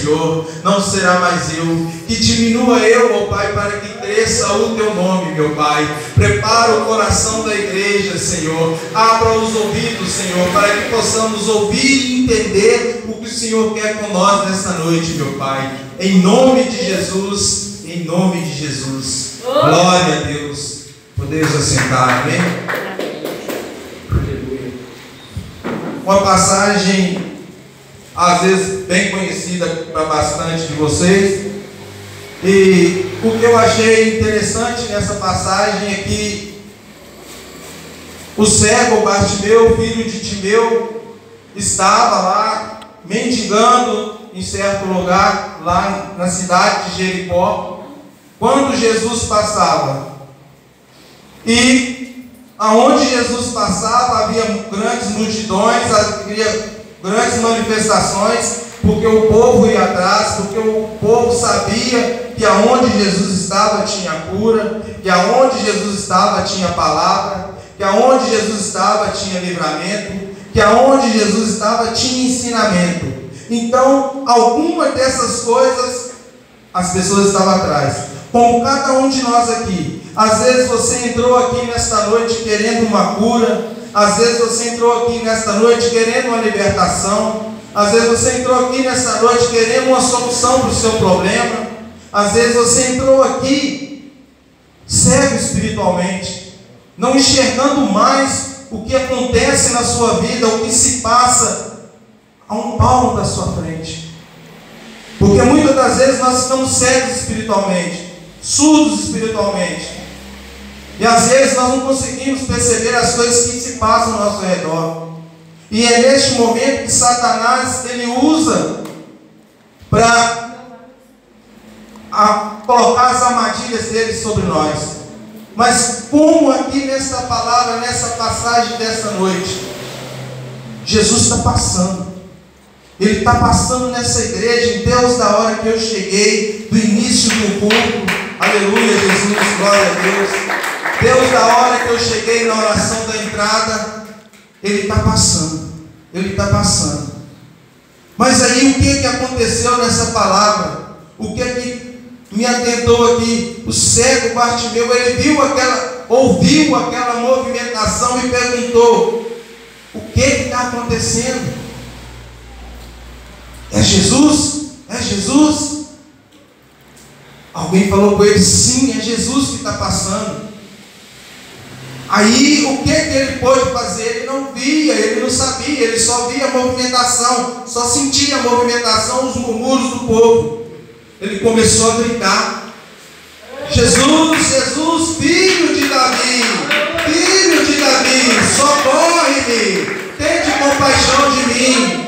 Senhor, não será mais eu. Que diminua eu, ó Pai, para que cresça o teu nome, meu Pai. Prepara o coração da igreja, Senhor. Abra os ouvidos, Senhor, para que possamos ouvir e entender o que o Senhor quer com nós nesta noite, meu Pai. Em nome de Jesus, em nome de Jesus. Glória a Deus. Podemos assentar, amém? Aleluia. Uma passagem, às vezes, bem conhecida para bastante de vocês. E o que eu achei interessante nessa passagem é que o cego Bartimeu, filho de Timeu, estava lá mendigando em certo lugar, lá na cidade de Jericó, quando Jesus passava. E aonde Jesus passava havia grandes multidões, havia grandes manifestações, porque o povo ia atrás, porque o povo sabia que aonde Jesus estava tinha cura, que aonde Jesus estava tinha palavra, que aonde Jesus estava tinha livramento, que aonde Jesus estava tinha ensinamento. Então, alguma dessas coisas as pessoas estavam atrás. Como cada um de nós aqui. Às vezes você entrou aqui nesta noite querendo uma cura. Às vezes você entrou aqui nesta noite querendo uma libertação. Às vezes você entrou aqui nesta noite querendo uma solução para o seu problema. Às vezes você entrou aqui cego espiritualmente, não enxergando mais o que acontece na sua vida, o que se passa a um palmo da sua frente. Porque muitas das vezes nós estamos cegos espiritualmente, surdos espiritualmente, e às vezes nós não conseguimos perceber as coisas que se passam ao nosso redor. E é neste momento que Satanás ele usa para colocar as armadilhas dele sobre nós. Mas como aqui nesta palavra, nessa passagem dessa noite, Jesus está passando. Ele está passando nessa igreja, desde a hora que eu cheguei, do início do culto. Aleluia, Jesus, glória a Deus. Desde a hora que eu cheguei na oração da entrada, Ele está passando. Ele está passando. Mas aí o que aconteceu nessa palavra? O que me atentou aqui? O cego Bartimeu, ele ouviu aquela movimentação e perguntou: o que está acontecendo? É Jesus? É Jesus? Alguém falou com ele: sim, é Jesus que está passando. Aí o que ele pôde fazer? Ele não via, ele não sabia, ele só via a movimentação, só sentia a movimentação, os murmúrios do povo. Ele começou a gritar: Jesus, Jesus, filho de Davi, socorre-me, tende compaixão de mim.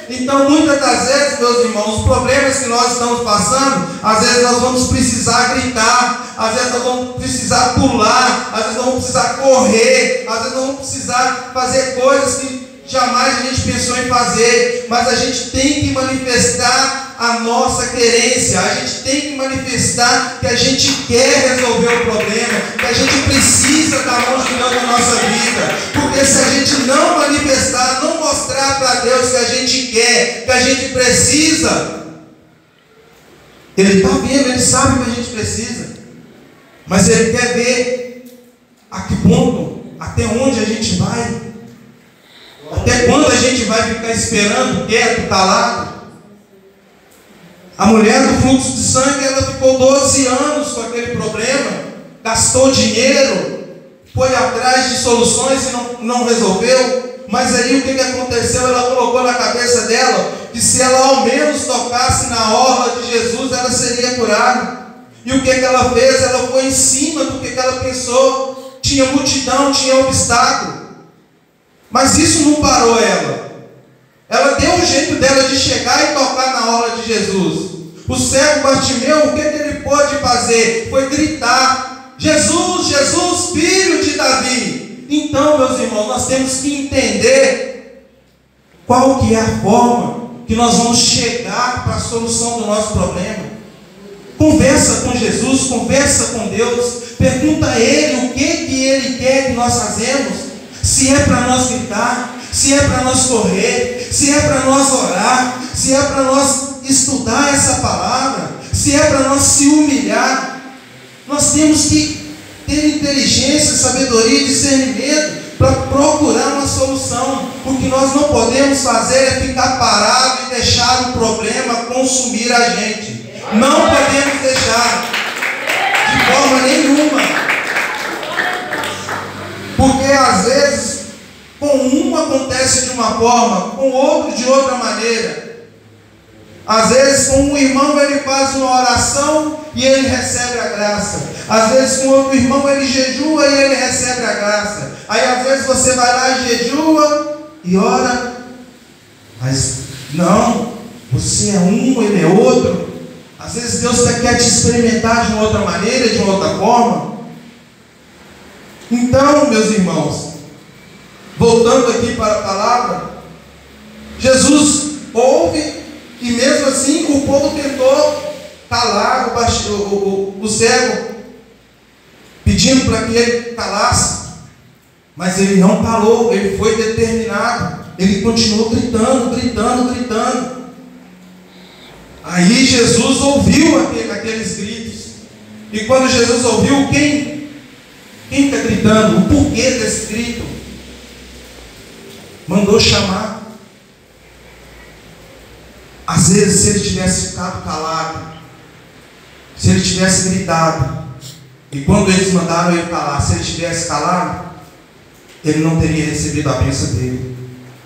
Então, muitas das vezes, meus irmãos, os problemas que nós estamos passando, às vezes nós vamos precisar gritar, às vezes nós vamos precisar pular, às vezes nós vamos precisar correr, às vezes nós vamos precisar fazer coisas que jamais a gente pensou em fazer, mas a gente tem que manifestar a nossa querência, a gente tem que manifestar que a gente quer resolver o problema, que a gente precisa da mão de Deus na nossa vida, porque se a gente não manifestar, não mostrar para Deus que a gente quer, que a gente precisa, Ele está vendo, Ele sabe que a gente precisa, mas Ele quer ver a que ponto, até onde a gente vai, até quando a gente vai ficar esperando, quieto, calado. A mulher do fluxo de sangue, ela ficou 12 anos com aquele problema, gastou dinheiro, foi atrás de soluções e não resolveu. Mas aí o que aconteceu? Ela colocou na cabeça dela que se ela ao menos tocasse na orla de Jesus, ela seria curada. E o que ela fez? Ela foi em cima do que ela pensou. Tinha multidão, tinha obstáculo. Mas isso não parou ela. Ela deu um jeito dela de chegar e tocar na orla de Jesus. O cego Bartimeu, o que ele pôde fazer? Foi gritar: Jesus, Jesus, filho de Davi. Então, meus irmãos, nós temos que entender qual que é a forma que nós vamos chegar para a solução do nosso problema. Conversa com Jesus, conversa com Deus, pergunta a Ele o que Ele quer que nós fazemos. Se é para nós gritar, se é para nós correr, se é para nós orar, se é para nós estudar nós se humilhar. Nós temos que ter inteligência, sabedoria e discernimento para procurar uma solução. O que nós não podemos fazer é ficar parado e deixar o problema consumir a gente. Não podemos deixar de forma nenhuma. Porque às vezes com um acontece de uma forma, com o outro de outra maneira. Às vezes com um irmão ele faz uma oração e ele recebe a graça. Às vezes com outro irmão ele jejua e ele recebe a graça. Aí às vezes você vai lá e jejua e ora. Mas não, você é um, ele é outro. Às vezes Deus quer te experimentar de uma outra maneira, de uma outra forma. Então, meus irmãos, voltando aqui para a palavra, Jesus ouve e mesmo assim o povo tentou calar o cego, pedindo para que ele calasse, mas ele não calou, ele foi determinado, ele continuou gritando. Aí Jesus ouviu aqueles gritos, e quando Jesus ouviu, quem está gritando? O porquê desse grito? Mandou chamar. Às vezes, se ele tivesse ficado calado, se ele tivesse gritado, e quando eles mandaram ele calar, se ele tivesse calado, ele não teria recebido a bênção dele.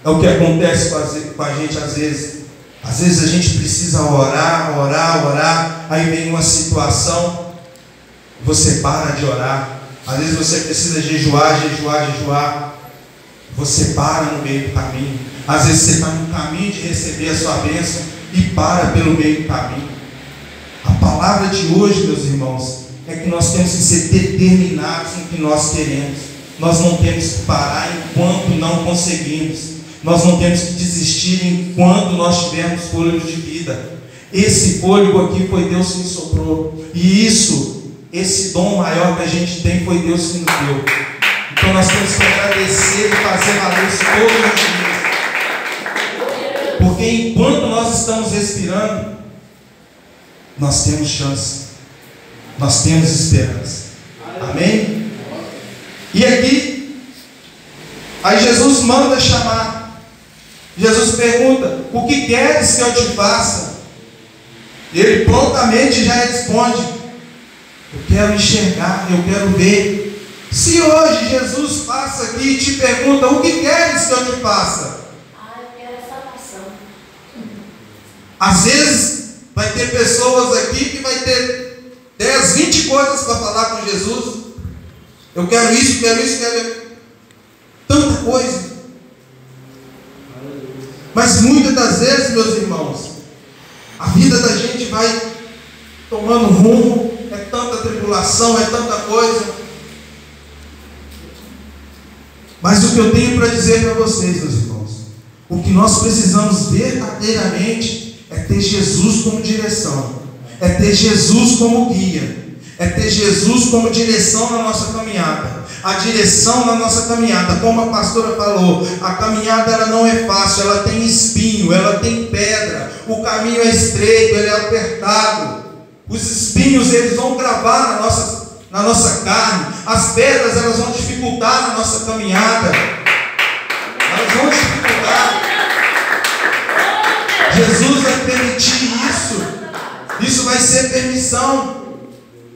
É o que acontece com a gente às vezes. Às vezes a gente precisa orar, aí vem uma situação, você para de orar. Às vezes você precisa jejuar, você para no meio do caminho. Às vezes você está no caminho de receber a sua bênção e para pelo meio do caminho. A palavra de hoje, meus irmãos, é que nós temos que ser determinados no que nós queremos. Nós não temos que parar enquanto não conseguimos. Nós não temos que desistir enquanto nós tivermos fôlego de vida. Esse fôlego aqui foi Deus que nos soprou. E esse dom maior que a gente tem foi Deus que nos deu. Então nós temos que agradecer e fazer valer isso todos os dias. Porque enquanto nós estamos respirando, nós temos chance. Nós temos esperança. Amém? E aqui, aí Jesus manda chamar. Jesus pergunta: o que queres que eu te faça? E ele prontamente já responde: eu quero enxergar, eu quero ver. Se hoje Jesus passa aqui e te pergunta: o que queres que eu te faça? Eu quero a salvação. Às vezes vai ter pessoas aqui que vai ter 10, 20 coisas para falar com Jesus. Eu quero isso, quero tanta coisa. Mas muitas das vezes, meus irmãos, a vida da gente vai tomando rumo, é tanta tribulação, é tanta coisa. Mas o que eu tenho para dizer para vocês, meus irmãos, o que nós precisamos verdadeiramente é ter Jesus como direção, é ter Jesus como guia, é ter Jesus como direção na nossa caminhada. A direção na nossa caminhada, como a pastora falou, a caminhada ela não é fácil, ela tem espinho, ela tem pedra, o caminho é estreito, ele é apertado, os espinhos eles vão gravar na nossa carne, as pedras elas vão dificultar na nossa caminhada, elas vão dificultar. Jesus vai permitir isso vai ser permissão,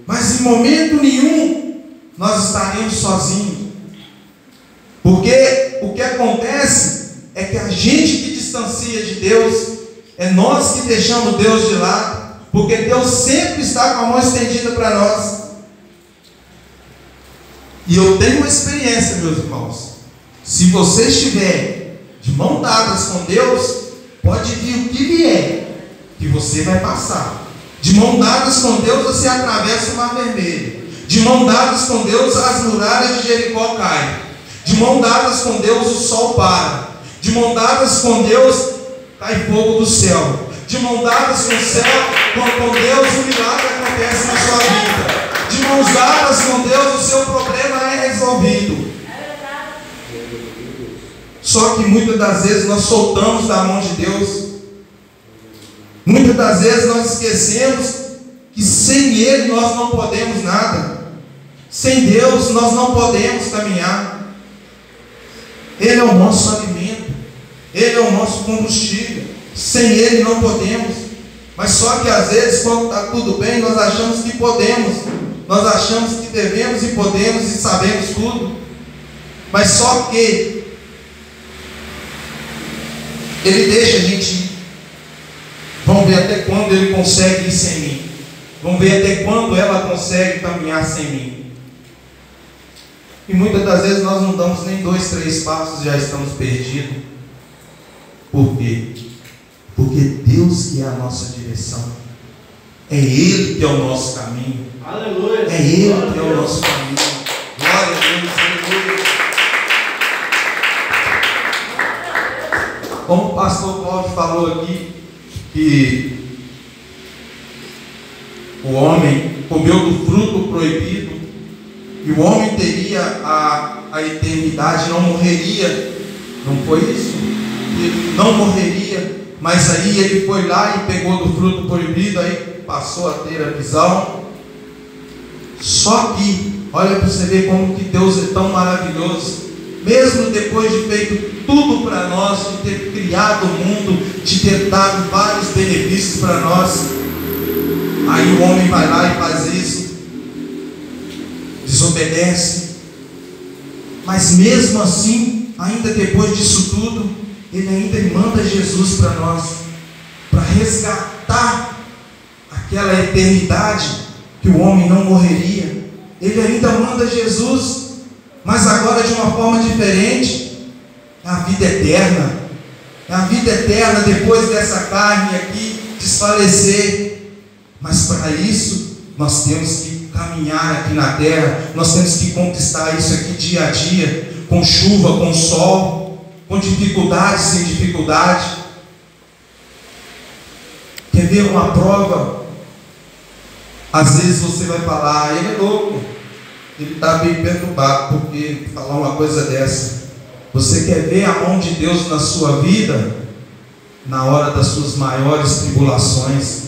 mas em momento nenhum nós estaremos sozinhos, porque o que acontece é que a gente que distancia de Deus, é nós que deixamos Deus de lado, porque Deus sempre está com a mão estendida para nós. E eu tenho uma experiência, meus irmãos, se você estiver de mão dadas com Deus, pode vir o que vier, que você vai passar. De mão dadas com Deus você atravessa o mar vermelho. De mão dadas com Deus, as muralhas de Jericó caem. De mão dadas com Deus, o sol para. De mão dadas com Deus, cai fogo do céu. De mão dadas com o céu, com Deus, o milagre acontece na sua vida. De mãos dadas com Deus, o seu problema é resolvido. Só que muitas das vezes nós soltamos da mão de Deus. Muitas das vezes nós esquecemos que sem Ele nós não podemos nada. Sem Deus nós não podemos caminhar. Ele é o nosso alimento, Ele é o nosso combustível. Sem Ele não podemos. Mas só que às vezes, quando está tudo bem, nós achamos que podemos, nós achamos que devemos e podemos e sabemos tudo. Mas só que Ele deixa a gente ir. Vamos ver até quando Ele consegue ir sem mim. Vamos ver até quando ela consegue caminhar sem mim. E muitas das vezes nós não damos nem 2, 3 passos e já estamos perdidos. Por quê? Porque Deus que é a nossa direção. É Ele que é o nosso caminho. Aleluia. É Ele que é o nosso caminho. Glória a Deus. Aleluia. Como o pastor Paulo falou aqui, que o homem comeu do fruto proibido, e o homem teria a eternidade, não morreria. Não foi isso? Ele não morreria, mas aí ele foi lá e pegou do fruto proibido, aí passou a ter a visão. Só que, olha para você ver como que Deus é tão maravilhoso. Mesmo depois de feito tudo para nós, de ter criado o mundo, de ter dado vários benefícios para nós, aí o homem vai lá e faz isso, desobedece. Mas mesmo assim, ainda depois disso tudo, Ele ainda manda Jesus para nós, para resgatar aquela eternidade que o homem não morreria. Ele ainda manda Jesus, mas agora de uma forma diferente. É a vida eterna. É a vida eterna depois dessa carne aqui desfalecer. Mas para isso nós temos que caminhar aqui na terra. Nós temos que conquistar isso aqui dia a dia, com chuva, com sol, com dificuldade, sem dificuldade. Quer ver uma prova? Às vezes você vai falar, ele é louco, ele está bem perturbado porque falar uma coisa dessa. Você quer ver a mão de Deus na sua vida? Na hora das suas maiores tribulações,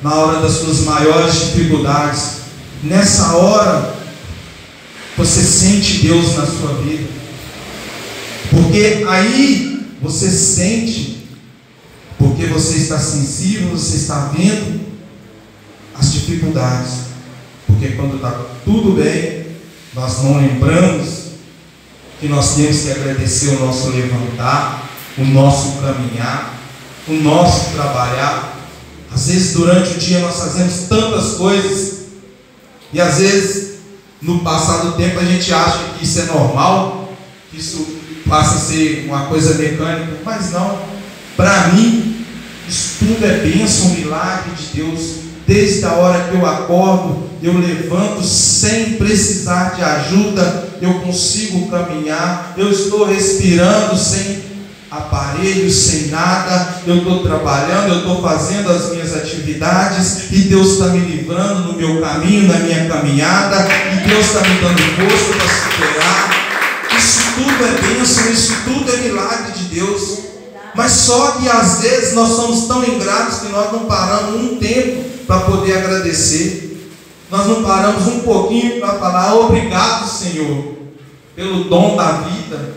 na hora das suas maiores dificuldades. Nessa hora você sente Deus na sua vida, porque aí você sente, porque você está sensível, você está vendo as dificuldades. Porque quando está tudo bem, nós não lembramos que nós temos que agradecer o nosso levantar, o nosso caminhar, o nosso trabalhar. Às vezes durante o dia nós fazemos tantas coisas, e às vezes no passar do tempo a gente acha que isso é normal, que isso passa a ser uma coisa mecânica, mas não. Para mim isso tudo é bênção, milagre de Deus. Desde a hora que eu acordo, eu levanto sem precisar de ajuda, eu consigo caminhar, eu estou respirando sem aparelhos, sem nada, eu estou trabalhando, eu estou fazendo as minhas atividades, e Deus está me livrando no meu caminho, na minha caminhada, e Deus está me dando força para superar. Isso tudo é bênção, isso tudo é milagre de Deus. Mas só que às vezes nós somos tão ingratos que nós não paramos um tempo para poder agradecer. Nós não paramos um pouquinho para falar obrigado, Senhor, pelo dom da vida.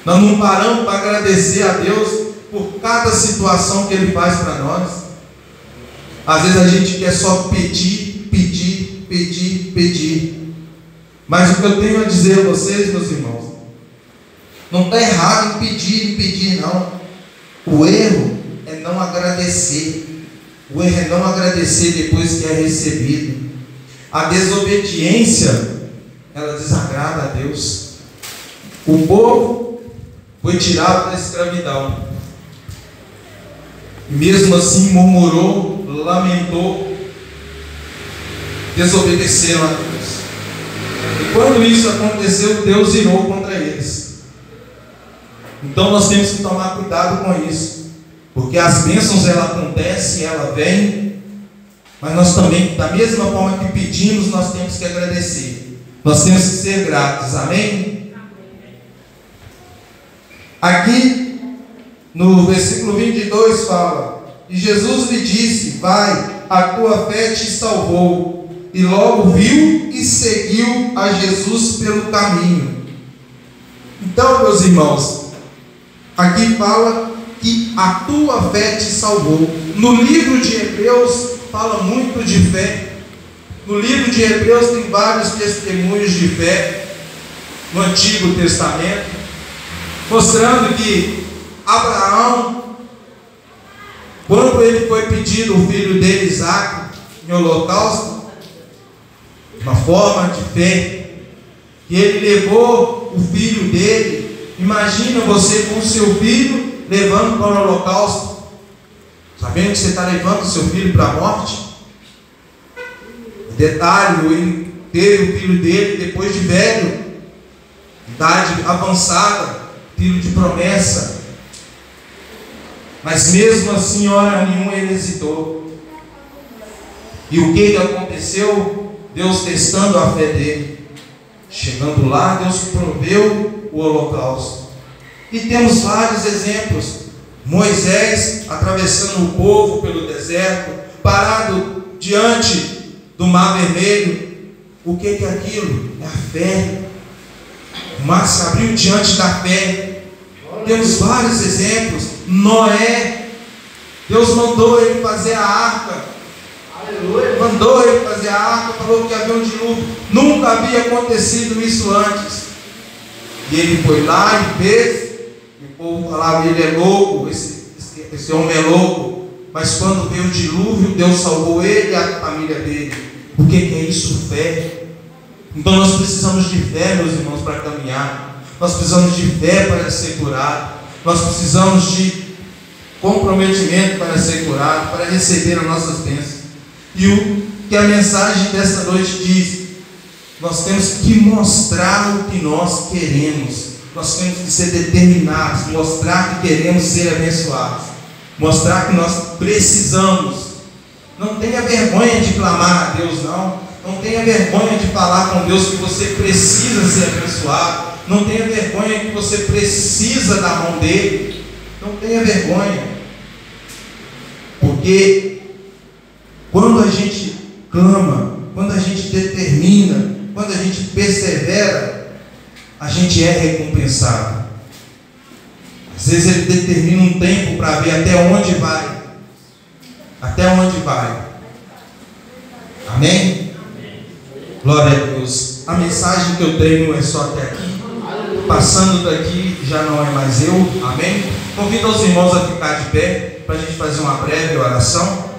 Nós não paramos para agradecer a Deus por cada situação que Ele faz para nós. Às vezes a gente quer só pedir, pedir, pedir, pedir. Mas o que eu tenho a dizer a vocês, meus irmãos, não está errado em pedir, não. O erro é não agradecer. O erro é não agradecer depois que é recebido. A desobediência, ela desagrada a Deus. O povo foi tirado da escravidão, e mesmo assim murmurou, lamentou, desobedeceram a Deus. E quando isso aconteceu, Deus irou contra eles. Então nós temos que tomar cuidado com isso, porque as bênçãos ela acontecem, ela vem, mas nós também, da mesma forma que pedimos, nós temos que agradecer, nós temos que ser gratos. Amém? Aqui no versículo 22 fala: E Jesus lhe disse: vai, a tua fé te salvou. E logo viu e seguiu a Jesus pelo caminho. Então, meus irmãos, aqui fala que a tua fé te salvou. No livro de Hebreus fala muito de fé. No livro de Hebreus tem vários testemunhos de fé no Antigo Testamento, mostrando que Abraão, quando ele foi pedido o filho dele, Isaque, em holocausto, uma forma de fé, que ele levou o filho dele. Imagina você com o seu filho levando para o holocausto, sabendo que você está levando o seu filho para a morte. Detalhe, ele teve o filho dele depois de velho, idade avançada, filho de promessa. Mas mesmo assim, hora nenhuma ele hesitou. E o que aconteceu? Deus testando a fé dele. Chegando lá, Deus proveu o holocausto. E temos vários exemplos. Moisés atravessando o povo pelo deserto, parado diante do Mar Vermelho. O que é aquilo? É a fé. O mar se abriu diante da fé. Temos vários exemplos. Noé, Deus mandou ele fazer a arca. Aleluia. Mandou ele fazer a arca, falou que havia um dilúvio. Nunca havia acontecido isso antes. E ele foi lá e fez. E o povo falava: ele é louco, esse homem é louco. Mas quando veio o dilúvio, Deus salvou ele e a família dele. O que é isso? Fé. Então nós precisamos de fé, meus irmãos, para caminhar. Nós precisamos de fé para ser curado. Nós precisamos de comprometimento para ser curado, para receber as nossas bênçãos. E o que a mensagem desta noite diz: nós temos que mostrar o que nós queremos. Nós temos que ser determinados, mostrar que queremos ser abençoados, mostrar que nós precisamos. Não tenha vergonha de clamar a Deus, não. Não tenha vergonha de falar com Deus que você precisa ser abençoado. Não tenha vergonha que você precisa da mão dele. Não tenha vergonha. Porque quando a gente clama, quando a gente determina, quando a gente persevera, a gente é recompensado. Às vezes ele determina um tempo para ver até onde vai. Até onde vai. Amém? Glória a Deus. A mensagem que eu tenho é só até aqui. Passando daqui já não é mais eu. Amém? Convido os irmãos a ficar de pé para a gente fazer uma breve oração.